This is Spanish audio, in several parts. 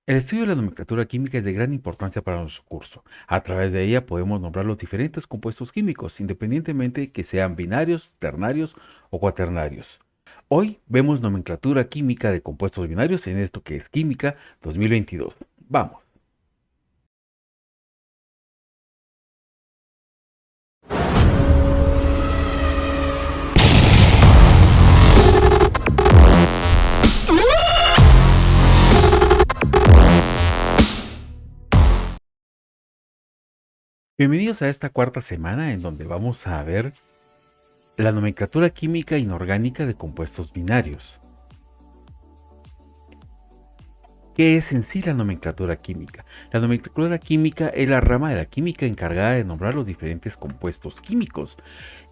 El estudio de la nomenclatura química es de gran importancia para nuestro curso. A través de ella podemos nombrar los diferentes compuestos químicos, independientemente que sean binarios, ternarios o cuaternarios. Hoy vemos nomenclatura química de compuestos binarios en esto que es Química 2022. Vamos. Bienvenidos a esta cuarta semana en donde vamos a ver la nomenclatura química inorgánica de compuestos binarios. ¿Qué es en sí la nomenclatura química? La nomenclatura química es la rama de la química encargada de nombrar los diferentes compuestos químicos,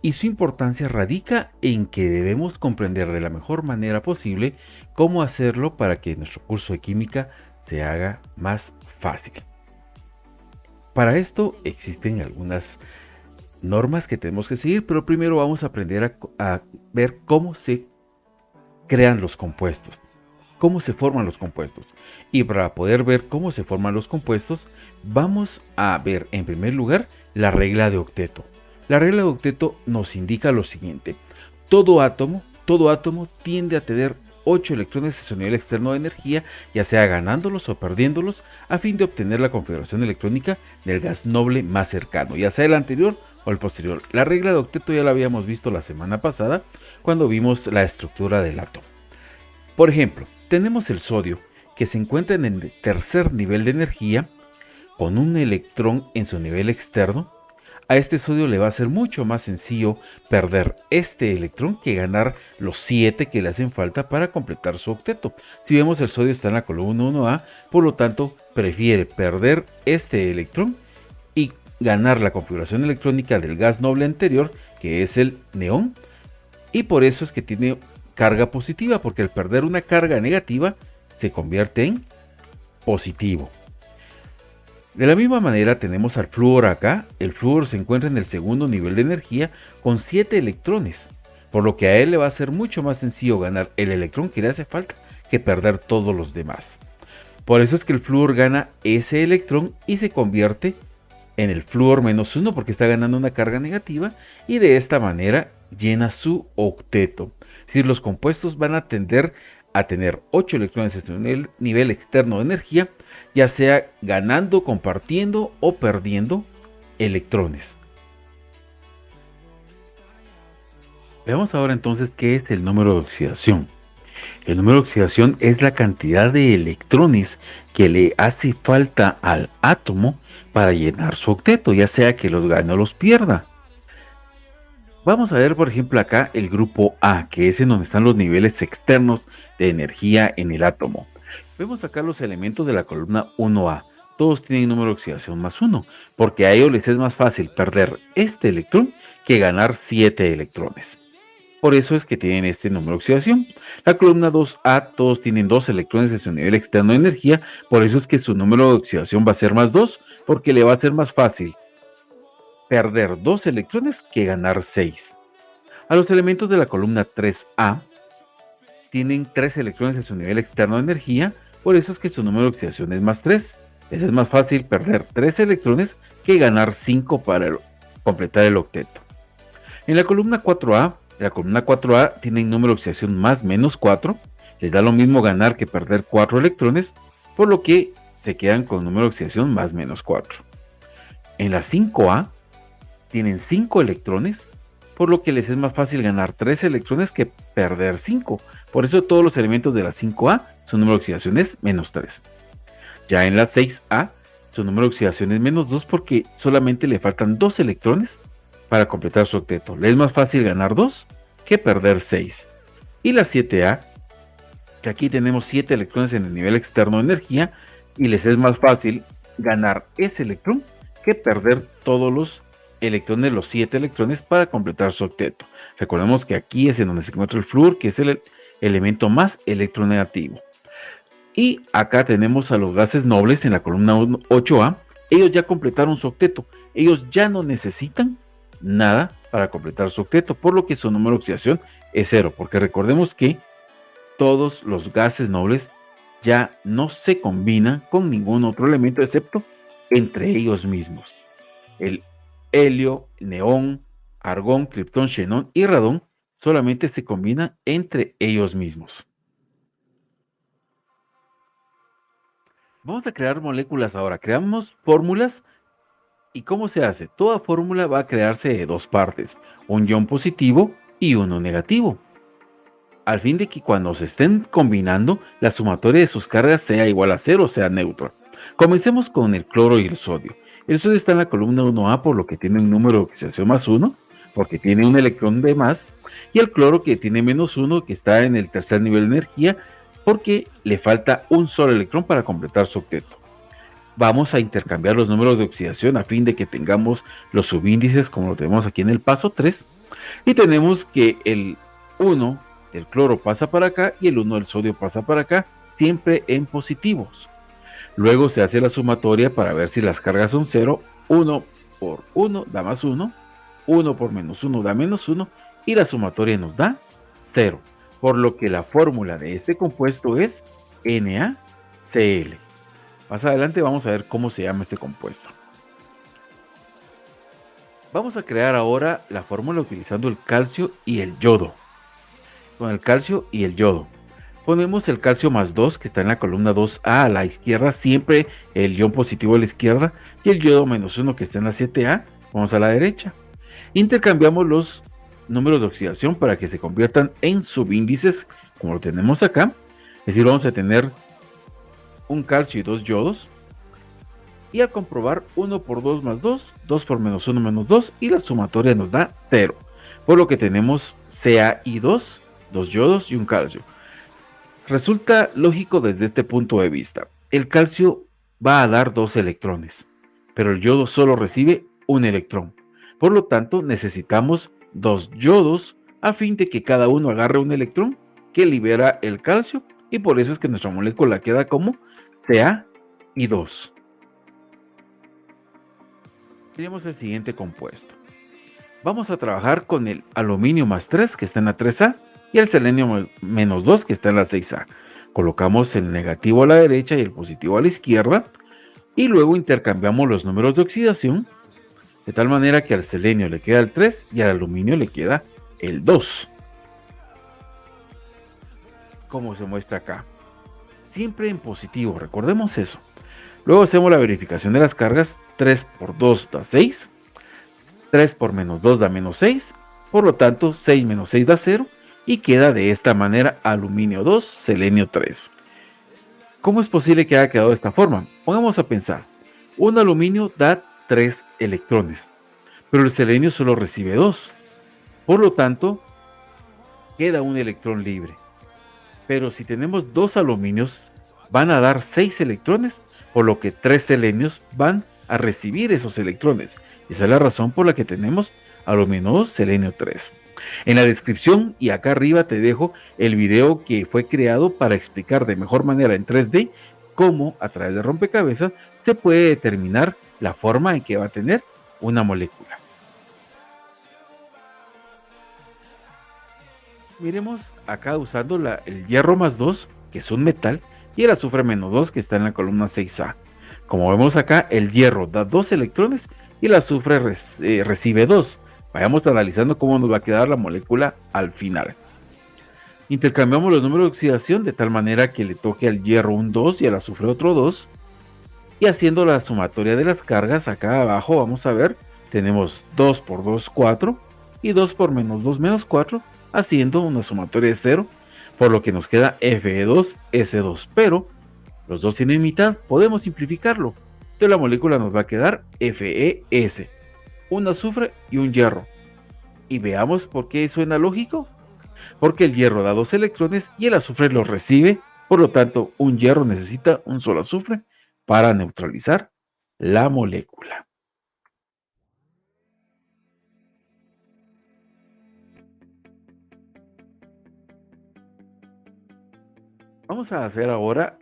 y su importancia radica en que debemos comprender de la mejor manera posible cómo hacerlo para que nuestro curso de química se haga más fácil. Para esto existen algunas normas que tenemos que seguir, pero primero vamos a aprender a ver cómo se crean los compuestos, cómo se forman los compuestos. Y para poder ver cómo se forman los compuestos, vamos a ver en primer lugar la regla de octeto. La regla de octeto nos indica lo siguiente: todo átomo tiende a tener 8 electrones en su nivel externo de energía, ya sea ganándolos o perdiéndolos, a fin de obtener la configuración electrónica del gas noble más cercano, ya sea el anterior o el posterior. La regla de octeto ya la habíamos visto la semana pasada cuando vimos la estructura del átomo. Por ejemplo, tenemos el sodio, que se encuentra en el tercer nivel de energía, con un electrón en su nivel externo. A este sodio le va a ser mucho más sencillo perder este electrón que ganar los 7 que le hacen falta para completar su octeto. Si vemos, el sodio está en la columna 1A, por lo tanto prefiere perder este electrón y ganar la configuración electrónica del gas noble anterior, que es el neón, y por eso es que tiene carga positiva, porque al perder una carga negativa se convierte en positivo. De la misma manera tenemos al flúor acá. El flúor se encuentra en el segundo nivel de energía con 7 electrones, por lo que a él le va a ser mucho más sencillo ganar el electrón que le hace falta que perder todos los demás. Por eso es que el flúor gana ese electrón y se convierte en el flúor -1 porque está ganando una carga negativa, y de esta manera llena su octeto. Es decir, los compuestos van a tender a tener 8 electrones en su nivel externo de energía, ya sea ganando, compartiendo o perdiendo electrones. Veamos ahora entonces qué es el número de oxidación. El número de oxidación es la cantidad de electrones que le hace falta al átomo para llenar su octeto, ya sea que los gane o los pierda. Vamos a ver, por ejemplo, acá el grupo A, que es en donde están los niveles externos de energía en el átomo. Vemos acá los elementos de la columna 1A. Todos tienen número de oxidación +1, porque a ellos les es más fácil perder este electrón que ganar 7 electrones. Por eso es que tienen este número de oxidación. La columna 2A, todos tienen 2 electrones en su nivel externo de energía, por eso es que su número de oxidación va a ser +2, porque le va a ser más fácil perder 2 electrones que ganar 6. A los elementos de la columna 3A tienen 3 electrones en su nivel externo de energía, por eso es que su número de oxidación es +3. Les es más fácil perder 3 electrones que ganar 5 para completar el octeto. En la columna 4A tienen número de oxidación +-4, les da lo mismo ganar que perder 4 electrones, por lo que se quedan con número de oxidación +-4. En la 5A tienen 5 electrones, por lo que les es más fácil ganar 3 electrones que perder 5. Por eso todos los elementos de la 5A, su número de oxidación es -3. Ya en la 6A, su número de oxidación es -2 porque solamente le faltan 2 electrones para completar su octeto. Le es más fácil ganar 2 que perder 6. Y la 7A, que aquí tenemos 7 electrones en el nivel externo de energía, y les es más fácil ganar ese electrón que perder todos los electrones, los 7 electrones, para completar su octeto. Recordemos que aquí es en donde se encuentra el flúor, que es el elemento más electronegativo. Y acá tenemos a los gases nobles en la columna 8A. Ellos ya completaron su octeto. Ellos ya no necesitan nada para completar su octeto, por lo que su número de oxidación es 0, porque recordemos que todos los gases nobles ya no se combina con ningún otro elemento excepto entre ellos mismos. El helio, neón, argón, kriptón, xenón y radón solamente se combinan entre ellos mismos. Vamos a crear moléculas ahora. Creamos fórmulas. ¿Y cómo se hace? Toda fórmula va a crearse de dos partes, un ion positivo y uno negativo, al fin de que cuando se estén combinando, la sumatoria de sus cargas sea igual a cero, o sea neutra. Comencemos con el cloro y el sodio. El sodio está en la columna 1A, por lo que tiene un número de oxidación más 1, porque tiene un electrón de más, y el cloro, que tiene menos 1, que está en el tercer nivel de energía, porque le falta un solo electrón para completar su octeto. Vamos a intercambiar los números de oxidación a fin de que tengamos los subíndices como lo tenemos aquí en el paso 3, y tenemos que el 1 del cloro pasa para acá y el 1 del sodio pasa para acá, siempre en positivos. Luego se hace la sumatoria para ver si las cargas son 0, 1 por 1 da más 1, 1 por menos 1 da menos 1, y la sumatoria nos da 0, por lo que la fórmula de este compuesto es NaCl. Más adelante vamos a ver cómo se llama este compuesto. Vamos a crear ahora la fórmula utilizando el calcio y el yodo. Con el calcio y el yodo, ponemos el calcio más 2, que está en la columna 2A a la izquierda, siempre el ion positivo a la izquierda, y el yodo menos 1, que está en la 7A, vamos a la derecha. Intercambiamos los números de oxidación para que se conviertan en subíndices, como lo tenemos acá. Es decir, vamos a tener un calcio y dos yodos, y al comprobar 1 por 2 más 2, 2 por menos 1 menos 2, y la sumatoria nos da 0, por lo que tenemos CaI2, dos yodos y un calcio. Resulta lógico desde este punto de vista. El calcio va a dar 2 electrones, pero el yodo solo recibe un electrón. Por lo tanto, necesitamos 2 yodos a fin de que cada uno agarre un electrón que libera el calcio, y por eso es que nuestra molécula queda como CaI2. Tenemos el siguiente compuesto. Vamos a trabajar con el aluminio más 3, que está en la 3A, y el selenio menos 2, que está en la 6A. Colocamos el negativo a la derecha y el positivo a la izquierda, y luego intercambiamos los números de oxidación, de tal manera que al selenio le queda el 3 y al aluminio le queda el 2. Como se muestra acá. Siempre en positivo, recordemos eso. Luego hacemos la verificación de las cargas. 3 por 2 da 6. 3 por menos 2 da menos 6. Por lo tanto, 6 menos 6 da 0. Y queda de esta manera aluminio 2, selenio 3. ¿Cómo es posible que haya quedado de esta forma? Pongamos a pensar. Un aluminio da 3 electrones, pero el selenio solo recibe 2. Por lo tanto, queda un electrón libre. Pero si tenemos 2 aluminios, van a dar 6 electrones, por lo que 3 selenios van a recibir esos electrones. Esa es la razón por la que tenemos aluminio 2, selenio 3. En la descripción y acá arriba te dejo el video que fue creado para explicar de mejor manera en 3D cómo a través de rompecabezas se puede determinar la forma en que va a tener una molécula. Miremos acá usando el hierro más 2, que es un metal, y el azufre menos 2, que está en la columna 6A. Como vemos acá, el hierro da 2 electrones y el azufre recibe 2. Vayamos analizando cómo nos va a quedar la molécula al final. Intercambiamos los números de oxidación de tal manera que le toque al hierro un 2 y al azufre otro 2. Y haciendo la sumatoria de las cargas, acá abajo vamos a ver, tenemos 2 por 2, 4, y 2 por menos 2, menos 4, haciendo una sumatoria de 0, por lo que nos queda Fe2S2, pero los dos tienen mitad, podemos simplificarlo. Entonces la molécula nos va a quedar FeS, un azufre y un hierro. Y veamos por qué suena lógico. Porque el hierro da 2 electrones y el azufre los recibe, por lo tanto un hierro necesita un solo azufre para neutralizar la molécula. Vamos a hacer ahora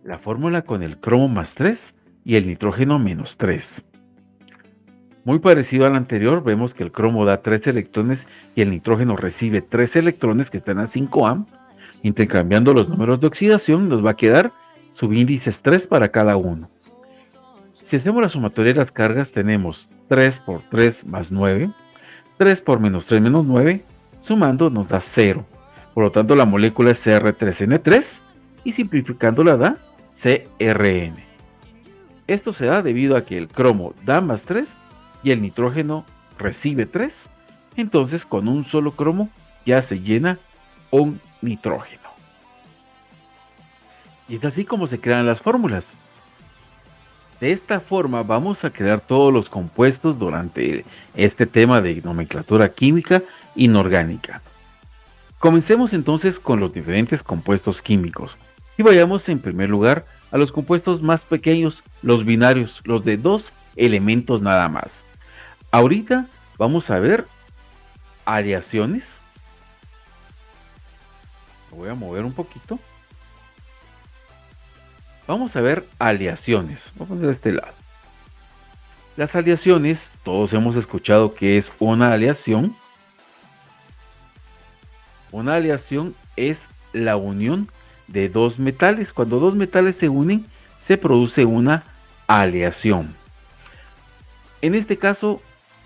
la fórmula con el cromo más 3 y el nitrógeno menos 3. Muy parecido al anterior, vemos que el cromo da 3 electrones y el nitrógeno recibe 3 electrones que están a 5A. Intercambiando los números de oxidación nos va a quedar subíndices 3 para cada uno. Si hacemos la sumatoria de las cargas, tenemos 3 por 3 más 9, 3 por menos 3 menos 9, sumando nos da 0. Por lo tanto, la molécula es Cr3n3 y simplificándola da CRN. Esto se da debido a que el cromo da más 3 y el nitrógeno recibe 3. Entonces, con un solo cromo ya se llena un nitrógeno. Y es así como se crean las fórmulas. De esta forma vamos a crear todos los compuestos durante este tema de nomenclatura química inorgánica. Comencemos entonces con los diferentes compuestos químicos y vayamos en primer lugar a los compuestos más pequeños, los binarios, los de 2 elementos nada más. Ahorita vamos a ver aleaciones. Lo voy a mover un poquito. Vamos a ver aleaciones. Vamos a poner de este lado. Las aleaciones, todos hemos escuchado que es una aleación. Una aleación es la unión de dos metales. Cuando dos metales se unen, se produce una aleación. En este caso,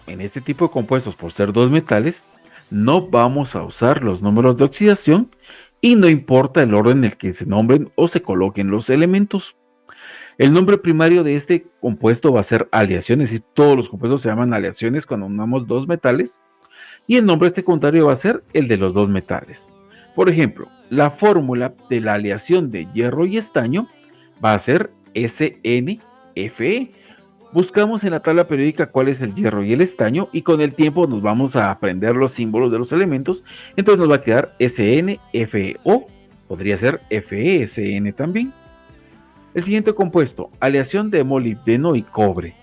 en este tipo de compuestos, por ser dos metales, no vamos a usar los números de oxidación y no importa el orden en el que se nombren o se coloquen los elementos. El nombre primario de este compuesto va a ser aleación, es decir, todos los compuestos se llaman aleaciones cuando unamos dos metales, y el nombre secundario va a ser el de los dos metales. Por ejemplo, la fórmula de la aleación de hierro y estaño va a ser SnFe. Buscamos en la tabla periódica cuál es el hierro y el estaño y con el tiempo nos vamos a aprender los símbolos de los elementos. Entonces nos va a quedar SnFe o podría ser FeSN también. El siguiente compuesto, aleación de molibdeno y cobre.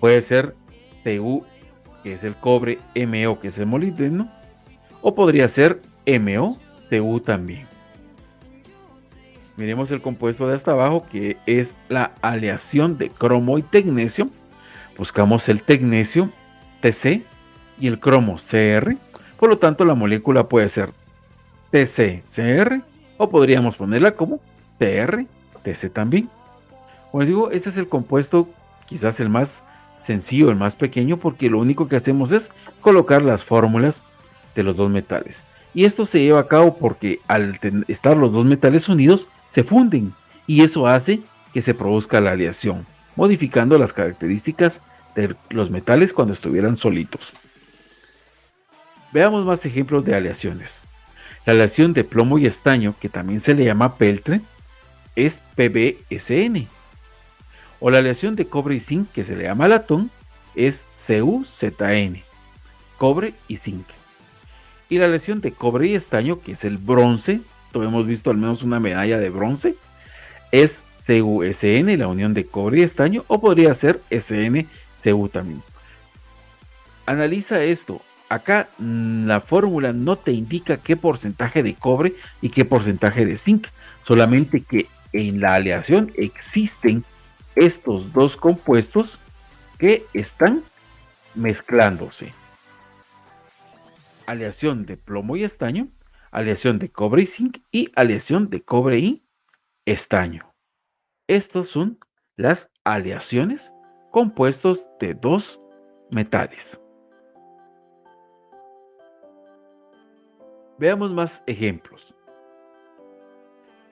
Puede ser Cu, que es el cobre, Mo, que es el molibdeno, o podría ser Mo, Cu también. Miremos el compuesto de hasta abajo, que es la aleación de cromo y tecnesio. Buscamos el tecnesio, Tc, y el cromo, Cr. Por lo tanto, la molécula puede ser TcCr, o podríamos ponerla como Tr-Tc también. Como les digo, este es el compuesto quizás el más sencillo, el más pequeño, porque lo único que hacemos es colocar las fórmulas de los dos metales. Y esto se lleva a cabo porque al estar los dos metales unidos, se funden y eso hace que se produzca la aleación, modificando las características de los metales cuando estuvieran solitos. Veamos más ejemplos de aleaciones. La aleación de plomo y estaño, que también se le llama peltre, es PbSN. O la aleación de cobre y zinc, que se le llama latón, es CuZn, cobre y zinc. Y la aleación de cobre y estaño, que es el bronce, hemos visto al menos una medalla de bronce, es CuSn, la unión de cobre y estaño, o podría ser SnCu también. Analiza esto. Acá la fórmula no te indica qué porcentaje de cobre y qué porcentaje de zinc, solamente que en la aleación existen estos dos compuestos que están mezclándose. Aleación de plomo y estaño, aleación de cobre y zinc y aleación de cobre y estaño. Estos son las aleaciones compuestos de dos metales. Veamos más ejemplos.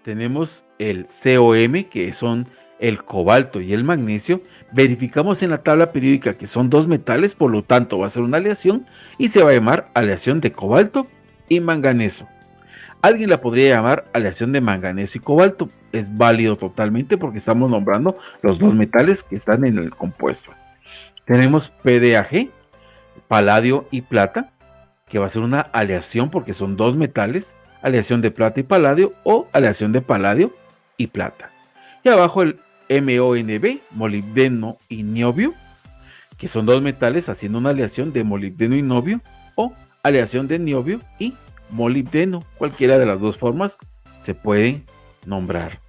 Tenemos el COM, que son el cobalto y el magnesio. Verificamos en la tabla periódica que son dos metales, por lo tanto va a ser una aleación y se va a llamar aleación de cobalto y manganeso. Alguien la podría llamar aleación de manganeso y cobalto. Es válido totalmente porque estamos nombrando los dos metales que están en el compuesto. Tenemos PDAG, paladio y plata, que va a ser una aleación porque son dos metales, aleación de plata y paladio o aleación de paladio y plata. Y abajo el MONB, molibdeno y niobio, que son dos metales haciendo una aleación de molibdeno y niobio o aleación de niobio y molibdeno. Cualquiera de las dos formas se pueden nombrar.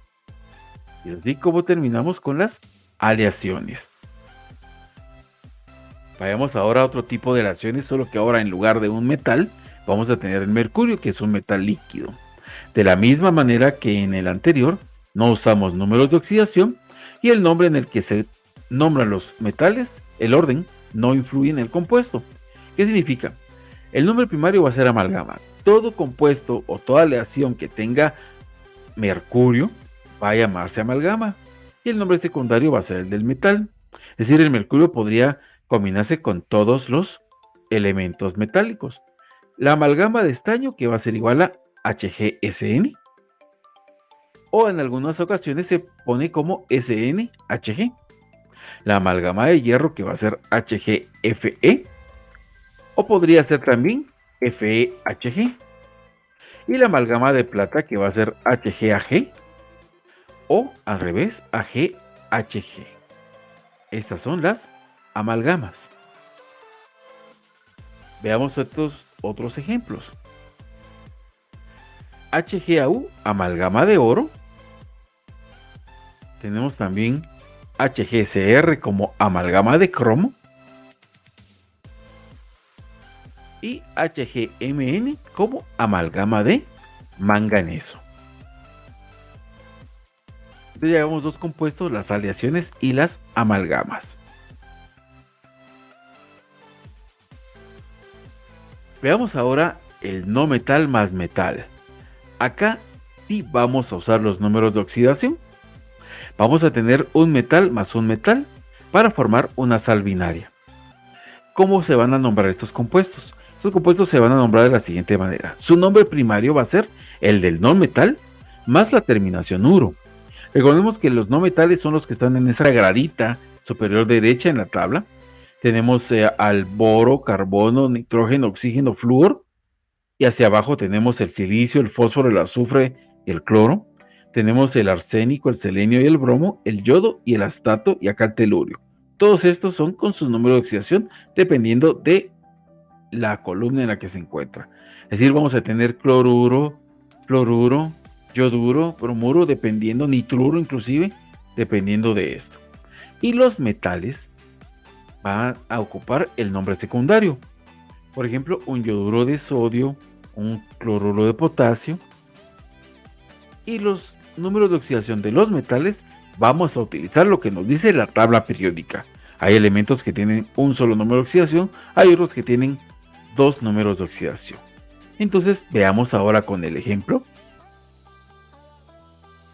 Y así como terminamos con las aleaciones. Vayamos ahora a otro tipo de aleaciones, solo que ahora en lugar de un metal vamos a tener el mercurio, que es un metal líquido. De la misma manera que en el anterior, no usamos números de oxidación y el nombre en el que se nombran los metales, el orden, no influye en el compuesto. ¿Qué significa? El nombre primario va a ser amalgama. Todo compuesto o toda aleación que tenga mercurio va a llamarse amalgama y el nombre secundario va a ser el del metal. Es decir, el mercurio podría combinarse con todos los elementos metálicos. La amalgama de estaño, que va a ser igual a HgSN, o en algunas ocasiones se pone como SnHg. La amalgama de hierro, que va a ser HgFe, o podría ser también FeHg. Y la amalgama de plata, que va a ser HgAg, o al revés, AgHg. Estas son las amalgamas. Veamos estos otros ejemplos. HgAu, amalgama de oro. Tenemos también HgCr como amalgama de cromo. Y HgMn como amalgama de manganeso. Entonces ya llevamos dos compuestos, las aleaciones y las amalgamas. Veamos ahora el no metal más metal. Acá sí vamos a usar los números de oxidación. Vamos a tener un metal más un metal para formar una sal binaria. ¿Cómo se van a nombrar estos compuestos? Estos compuestos se van a nombrar de la siguiente manera. Su nombre primario va a ser el del no metal más la terminación uro. Recordemos que los no metales son los que están en esa gradita superior derecha en la tabla. Tenemos al boro, carbono, nitrógeno, oxígeno, flúor. Y hacia abajo tenemos el silicio, el fósforo, el azufre y el cloro. Tenemos el arsénico, el selenio y el bromo, el yodo y el astato y acá el telurio. Todos estos son con su número de oxidación dependiendo de la columna en la que se encuentra. Es decir, vamos a tener cloruro, fluoruro, yoduro, bromuro, dependiendo, nitruro inclusive, dependiendo de esto. Y los metales van a ocupar el nombre secundario. Por ejemplo, un yoduro de sodio, un cloruro de potasio. Y los números de oxidación de los metales vamos a utilizar lo que nos dice la tabla periódica. Hay elementos que tienen un solo número de oxidación, hay otros que tienen dos números de oxidación. Entonces veamos ahora con el ejemplo.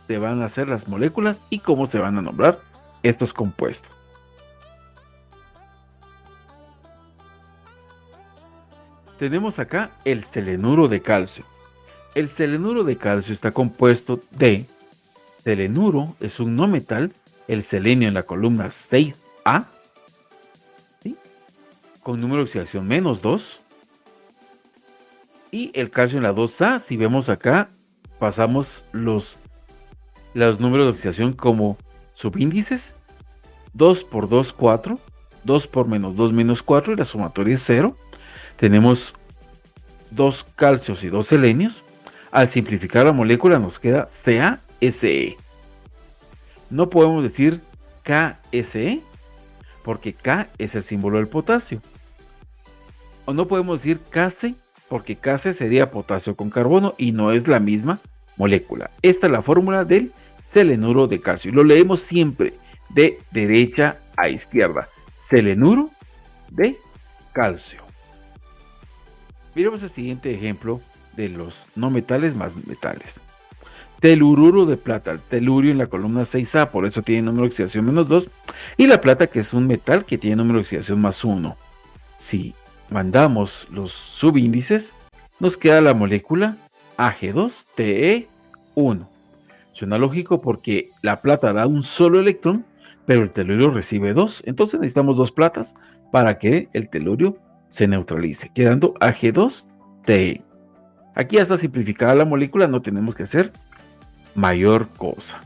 Se van a hacer las moléculas y cómo se van a nombrar estos compuestos. Tenemos acá el selenuro de calcio. El selenuro de calcio está compuesto de selenuro, es un no metal, el selenio en la columna 6A, ¿sí?, con número de oxidación menos 2, y el calcio en la 2A. Si vemos acá, pasamos los números de oxidación como subíndices: 2 por 2, 4, 2 por menos 2, menos 4, y la sumatoria es 0. Tenemos 2 calcios y 2 selenios. Al simplificar la molécula nos queda CaSe. No podemos decir KSe porque K es el símbolo del potasio. O no podemos decir Kase porque Kase sería potasio con carbono y no es la misma molécula. Esta es la fórmula del selenuro de calcio. Lo leemos siempre de derecha a izquierda. Selenuro de calcio. Miremos el siguiente ejemplo de los no metales más metales. Telururo de plata, el telurio en la columna 6A, por eso tiene número de oxidación menos 2, y la plata, que es un metal que tiene número de oxidación más 1. Si mandamos los subíndices, nos queda la molécula Ag2Te1. Suena lógico porque la plata da un solo electrón, pero el telurio recibe 2, entonces necesitamos 2 platas para que el telurio se neutralice, quedando Ag2Te. Aquí ya está simplificada la molécula, no tenemos que hacer mayor cosa.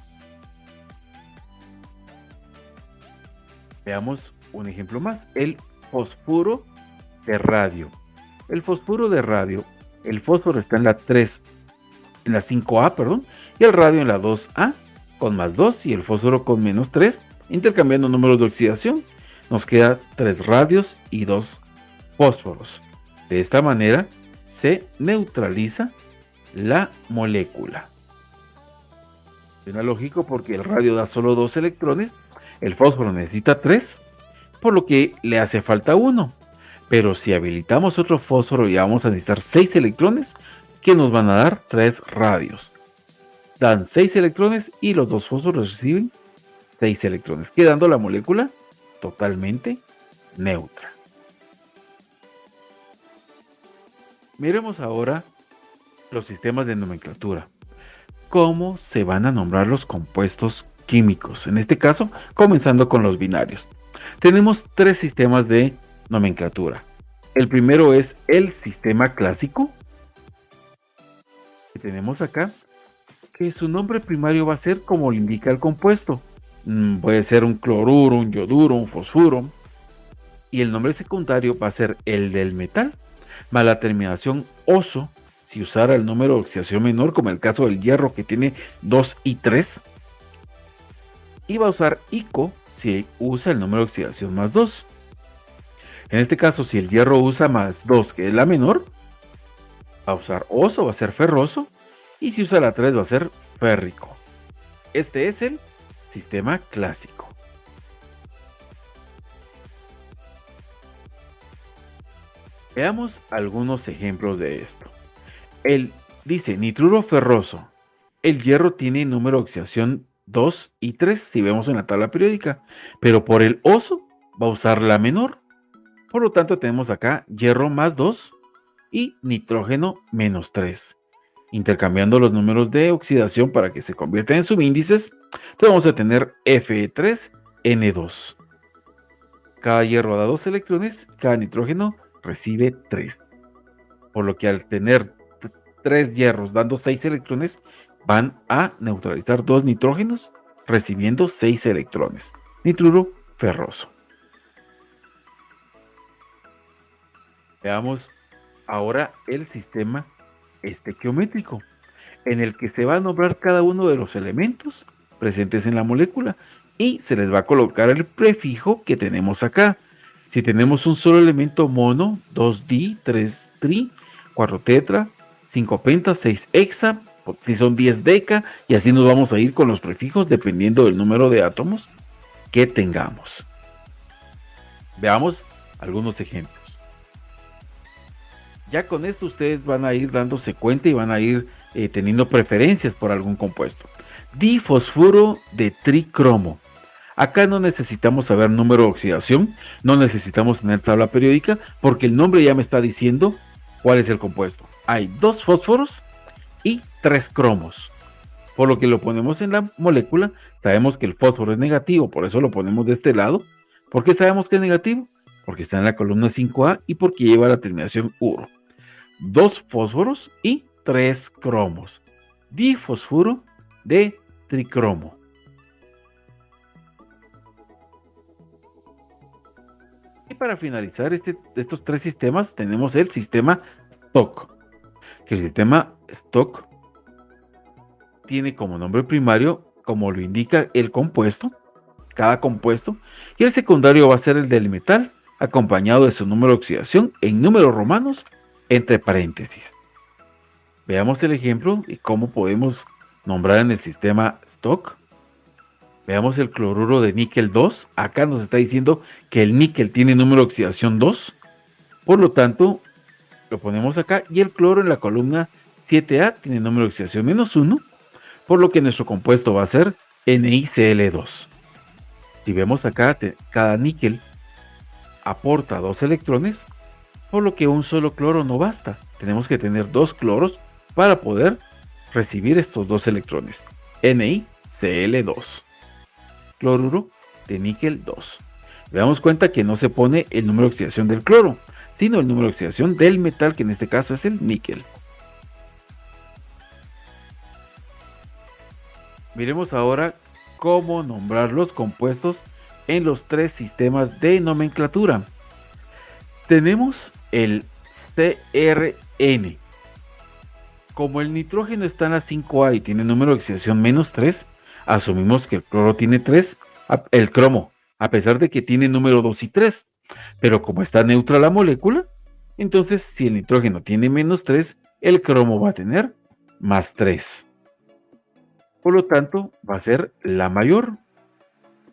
Veamos un ejemplo más, el fosfuro de radio. El fosfuro de radio, el fósforo está en la 5A, perdón, y el radio en la 2A con más 2 y el fósforo con menos 3, intercambiando números de oxidación, nos queda 3 radios y 2 fósforos. De esta manera se neutraliza la molécula. Suena lógico porque el radio da solo 2 electrones, el fósforo necesita 3, por lo que le hace falta 1. Pero si habilitamos otro fósforo ya vamos a necesitar 6 electrones que nos van a dar 3 radios. Dan 6 electrones y los 2 fósforos reciben 6 electrones, quedando la molécula totalmente neutra. Miremos ahora los sistemas de nomenclatura. ¿Cómo se van a nombrar los compuestos químicos? En este caso, comenzando con los binarios. Tenemos 3 sistemas de nomenclatura. El primero es el sistema clásico, que tenemos acá, que su nombre primario va a ser como lo indica el compuesto. Puede ser un cloruro, un yoduro, un fosfuro. Y el nombre secundario va a ser el del metal, más la terminación oso, si usara el número de oxidación menor, como el caso del hierro que tiene 2 y 3. Y va a usar ico si usa el número de oxidación más 2. En este caso, si el hierro usa más 2, que es la menor, va a usar oso, va a ser ferroso. Y si usa la 3, va a ser férrico. Este es el sistema clásico. Veamos algunos ejemplos de esto. Dice nitruro ferroso. El hierro tiene número de oxidación 2 y 3, si vemos en la tabla periódica. Pero por el oso va a usar la menor. Por lo tanto, tenemos acá hierro más 2 y nitrógeno menos 3. Intercambiando los números de oxidación para que se conviertan en subíndices, vamos a tener Fe3N2. Cada hierro da 2 electrones, cada nitrógeno recibe 3. Por lo que al tener 3 hierros dando 6 electrones, van a neutralizar 2 nitrógenos, recibiendo 6 electrones. Nitruro ferroso. Veamos ahora el sistema estequiométrico, en el que se va a nombrar cada uno de los elementos presentes en la molécula y se les va a colocar el prefijo que tenemos acá. Si tenemos un solo elemento mono, 2di, 3tri, 4 tetra, 5 penta, 6 hexa, si son 10 deca, y así nos vamos a ir con los prefijos dependiendo del número de átomos que tengamos. Veamos algunos ejemplos. Ya con esto ustedes van a ir dándose cuenta y van a ir teniendo preferencias por algún compuesto. Difosfuro de tricromo. Acá no necesitamos saber número de oxidación, no necesitamos tener tabla periódica, porque el nombre ya me está diciendo cuál es el compuesto. Hay 2 fósforos y 3 cromos. Por lo que lo ponemos en la molécula, sabemos que el fósforo es negativo, por eso lo ponemos de este lado. ¿Por qué sabemos que es negativo? Porque está en la columna 5A y porque lleva la terminación uro. 2 fósforos y 3 cromos. Difosfuro de tricromo. Y para finalizar estos 3 sistemas tenemos el sistema Stock. Que el sistema Stock tiene como nombre primario, como lo indica el compuesto, cada compuesto, y el secundario va a ser el del metal, acompañado de su número de oxidación en números romanos entre paréntesis. Veamos el ejemplo y cómo podemos nombrar en el sistema Stock. Veamos el cloruro de níquel 2. Acá nos está diciendo que el níquel tiene número de oxidación 2. Por lo tanto, lo ponemos acá. Y el cloro en la columna 7A tiene número de oxidación menos 1. Por lo que nuestro compuesto va a ser NiCl2. Si vemos acá, cada níquel aporta 2 electrones. Por lo que un solo cloro no basta. Tenemos que tener 2 cloros para poder recibir estos 2 electrones. NiCl2. Cloruro de níquel 2. Le damos cuenta que no se pone el número de oxidación del cloro, sino el número de oxidación del metal, que en este caso es el níquel. Miremos ahora cómo nombrar los compuestos en los 3 sistemas de nomenclatura. Tenemos el CRN. Como el nitrógeno está en la 5A y tiene número de oxidación menos 3, asumimos que el cloro tiene 3, el cromo, a pesar de que tiene número 2 y 3. Pero como está neutra la molécula, entonces si el nitrógeno tiene menos 3, el cromo va a tener más 3. Por lo tanto, va a ser la mayor.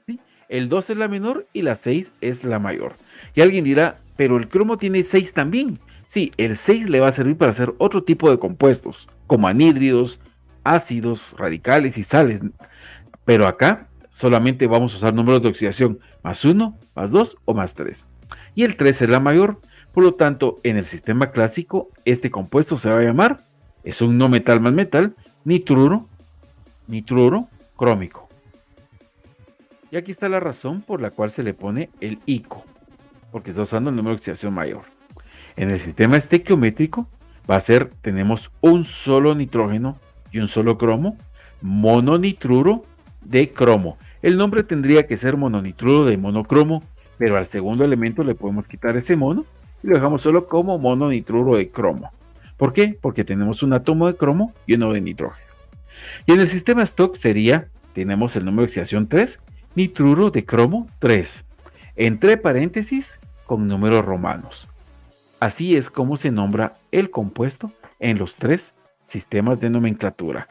¿Sí? El 2 es la menor y la 6 es la mayor. Y alguien dirá, pero el cromo tiene 6 también. Sí, el 6 le va a servir para hacer otro tipo de compuestos, como anhídridos, ácidos, radicales y sales. Pero acá solamente vamos a usar números de oxidación más 1, más 2 o más 3. Y el 3 es la mayor. Por lo tanto, en el sistema clásico, este compuesto se va a llamar, es un no metal más metal, nitruro crómico. Y aquí está la razón por la cual se le pone el ICO, porque está usando el número de oxidación mayor. En el sistema estequiométrico va a ser, tenemos un solo nitrógeno y un solo cromo, mononitruro de cromo. El nombre tendría que ser mononitruro de monocromo, pero al segundo elemento le podemos quitar ese mono y lo dejamos solo como mononitruro de cromo. ¿Por qué? Porque tenemos un átomo de cromo y uno de nitrógeno. Y en el sistema stock sería, tenemos el número de oxidación 3, nitruro de cromo 3, entre paréntesis con números romanos. Así es como se nombra el compuesto en los 3 sistemas de nomenclatura.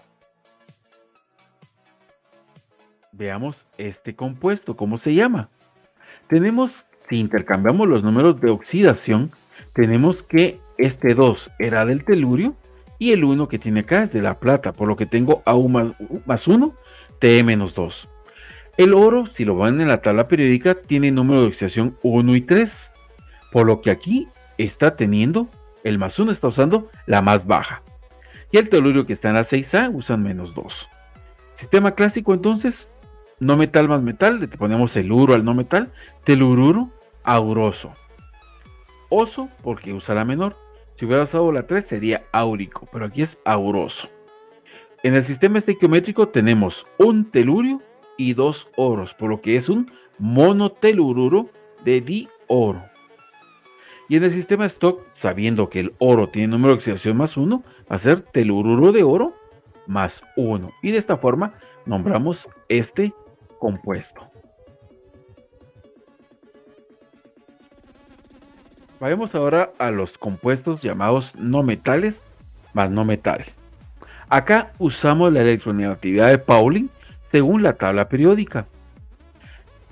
Veamos este compuesto, ¿cómo se llama? Tenemos, si intercambiamos los números de oxidación, tenemos que este 2 era del telurio y el 1 que tiene acá es de la plata, por lo que tengo AU más 1, Te menos 2. El oro, si lo van en la tabla periódica, tiene número de oxidación 1 y 3, por lo que aquí está teniendo, el más 1 está usando la más baja. Y el telurio que está en la 6A usan menos 2. Sistema clásico entonces, no metal más metal, le ponemos el uro al no metal, telururo auroso. Oso, porque usa la menor. Si hubiera usado la 3 sería áurico, pero aquí es auroso. En el sistema estequiométrico tenemos un telurio y 2 oros, por lo que es un monotelururo de dioro. Y en el sistema stock, sabiendo que el oro tiene número de oxidación más 1, va a ser telururo de oro más 1. Y de esta forma nombramos este compuesto. Vayamos ahora a los compuestos llamados no metales más no metales. Acá usamos la electronegatividad de Pauling según la tabla periódica.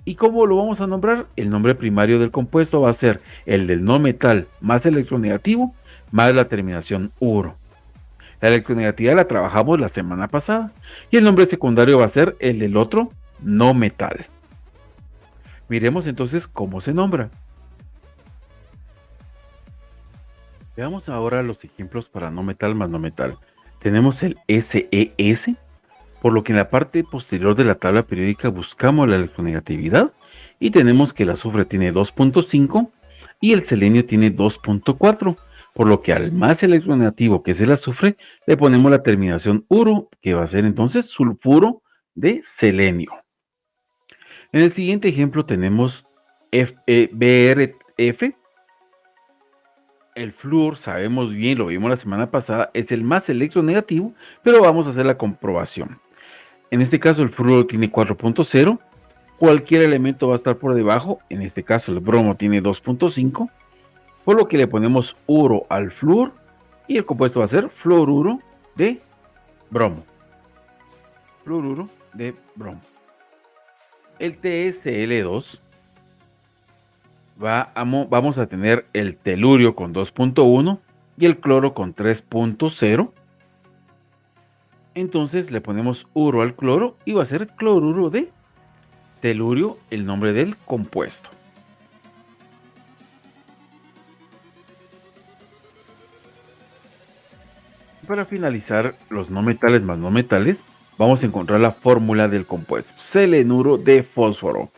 ¿Y cómo lo vamos a nombrar? El nombre primario del compuesto va a ser el del no metal más electronegativo más la terminación uro. La electronegatividad la trabajamos la semana pasada y el nombre secundario va a ser el del otro no metal. Miremos entonces cómo se nombra. Veamos ahora los ejemplos para no metal más no metal. Tenemos el SES, por lo que en la parte posterior de la tabla periódica buscamos la electronegatividad y tenemos que el azufre tiene 2.5 y el selenio tiene 2.4, por lo que al más electronegativo que es el azufre le ponemos la terminación uro, que va a ser entonces sulfuro de selenio. En el siguiente ejemplo tenemos BRF. El flúor, sabemos bien, lo vimos la semana pasada, es el más electronegativo, pero vamos a hacer la comprobación. En este caso el flúor tiene 4.0, cualquier elemento va a estar por debajo, en este caso el bromo tiene 2.5, por lo que le ponemos uro al flúor y el compuesto va a ser fluoruro de bromo. Fluoruro de bromo. El TSL2 vamos a tener el telurio con 2.1 y el cloro con 3.0. Entonces le ponemos uro al cloro y va a ser cloruro de telurio, el nombre del compuesto. Para finalizar los no metales más no metales, vamos a encontrar la fórmula del compuesto. Selenuro de fósforo.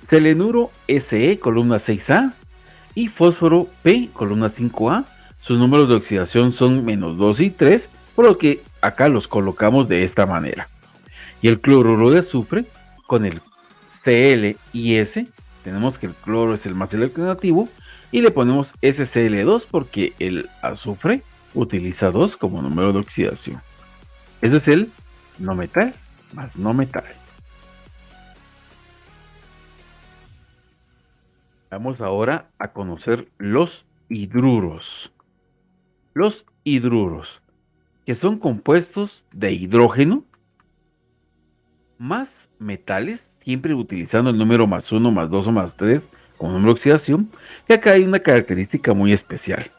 Selenuro SE, columna 6A, y fósforo P, columna 5A. Sus números de oxidación son menos 2 y 3, por lo que acá los colocamos de esta manera. Y el cloruro de azufre, con el Cl y S, tenemos que el cloro es el más electronegativo, y le ponemos SCl2 porque el azufre utiliza 2 como número de oxidación. Ese es el no metal más no metal. Vamos ahora a conocer los hidruros. Los hidruros. que son compuestos de hidrógeno más metales, siempre utilizando el número más 1, más 2 o más 3 como número de oxidación. Y acá hay una característica muy especial.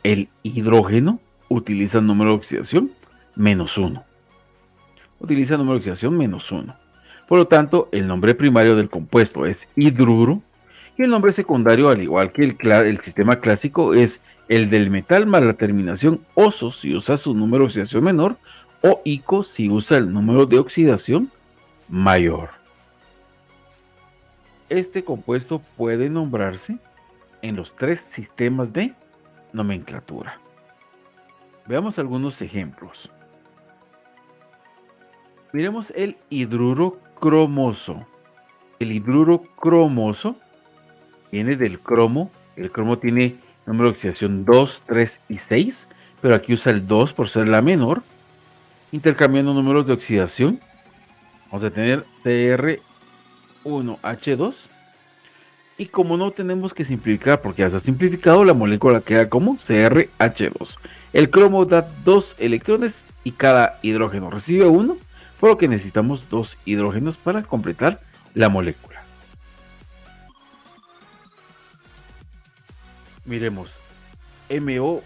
El hidrógeno utiliza el número de oxidación -1. Utiliza el número de oxidación -1. Por lo tanto, el nombre primario del compuesto es hidruro y el nombre secundario, al igual que el sistema clásico, es el del metal más la terminación oso si usa su número de oxidación menor o ico si usa el número de oxidación mayor. Este compuesto puede nombrarse en los 3 sistemas de nomenclatura. Veamos algunos ejemplos. Miremos el hidruro cromoso. El hidruro cromoso viene del cromo. El cromo tiene número de oxidación 2, 3 y 6, pero aquí usa el 2 por ser la menor. Intercambiando números de oxidación, vamos a tener Cr1H2. Y como no tenemos que simplificar porque ya está simplificado, la molécula queda como CrH2. El cromo da 2 electrones y cada hidrógeno recibe 1, por lo que necesitamos 2 hidrógenos para completar la molécula. Miremos, MoH2,